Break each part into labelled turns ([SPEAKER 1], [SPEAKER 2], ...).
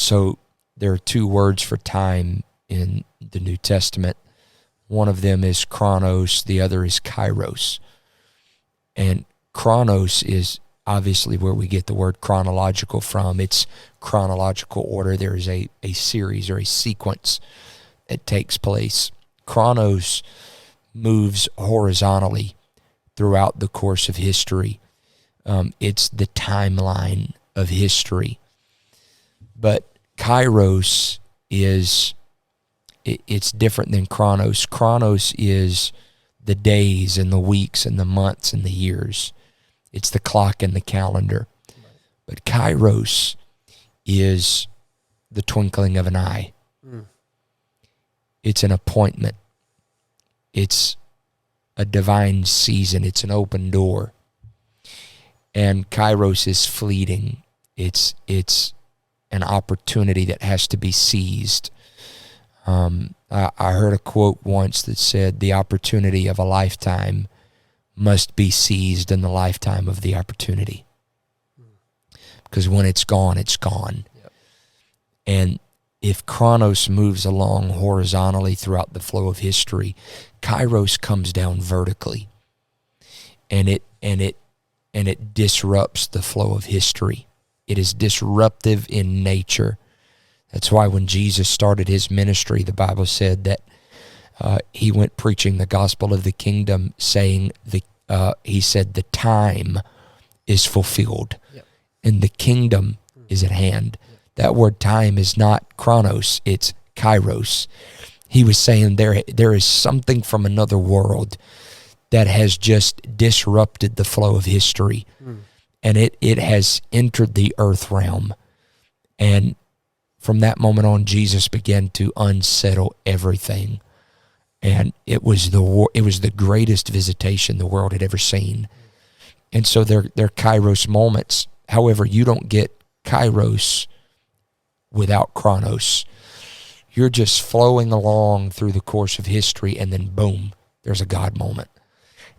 [SPEAKER 1] So there are two words for time in the New Testament. One of them is Chronos, the other is Kairos. And Chronos is obviously where we get the word chronological from. It's chronological order. There is a series or a sequence that takes place. Chronos moves horizontally throughout the course of history. It's the timeline of history. But Kairos it's different than Chronos. Chronos is the days and the weeks and the months and the years. It's the clock and the calendar. But Kairos is the twinkling of an eye. It's an appointment. It's a divine season. It's an open door. And Kairos is fleeting. It's an opportunity that has to be seized. I heard a quote once that said, the opportunity of a lifetime must be seized in the lifetime of the opportunity. Because when it's gone, it's gone. Yep. And if Chronos moves along horizontally throughout the flow of history, Kairos comes down vertically. And it disrupts the flow of history. It is disruptive in nature. That's why when Jesus started his ministry, the Bible said that he went preaching the gospel of the kingdom, saying he said the time is fulfilled, yep, and the kingdom is at hand. Yep. That word time is not Chronos, it's Kairos. He was saying there is something from another world that has just disrupted the flow of history, and it has entered the earth realm. And from that moment on, Jesus began to unsettle everything. And it was the greatest visitation the world had ever seen. And so they're Kairos moments. However, you don't get Kairos without Chronos. You're just flowing along through the course of history, and then boom, there's a God moment.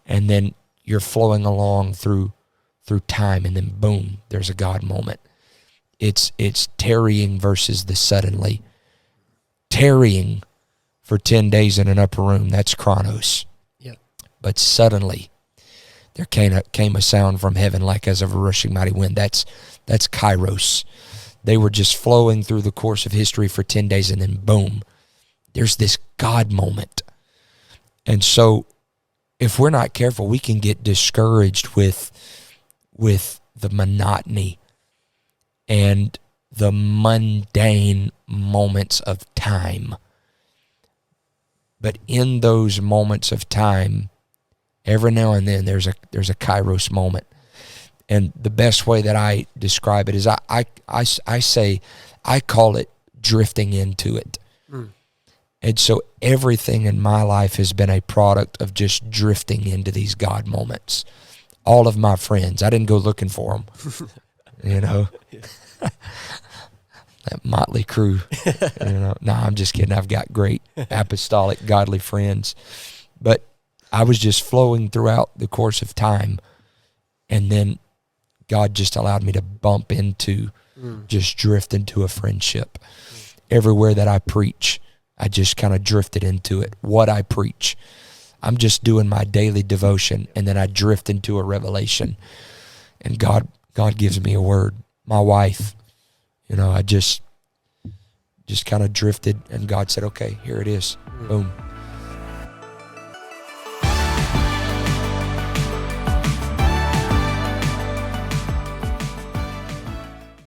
[SPEAKER 1] And then you're flowing along through time, and then boom, there's a God moment. It's tarrying versus the suddenly. Tarrying for 10 days in an upper room, that's Chronos. Yep. But suddenly, there came a sound from heaven like as of a rushing mighty wind. That's Kairos. They were just flowing through the course of history for 10 days, and then boom, there's this God moment. And so, if we're not careful, we can get discouraged with the monotony and the mundane moments of time. But in those moments of time, every now and then there's a Kairos moment. And the best way that I describe it is I say, I call it drifting into it. And so everything in my life has been a product of just drifting into these God moments. All of my friends, I didn't go looking for them, you know. That motley crew, you know. No, I'm just kidding. I've got great apostolic, godly friends. But I was just flowing throughout the course of time, and then God just allowed me to bump into, just drift into a friendship. Everywhere that I preach, I just kind of drifted into it. What I preach, I'm just doing my daily devotion, and then I drift into a revelation. And God gives me a word. My wife, you know, I just kind of drifted, and God said, okay, here it is. Boom.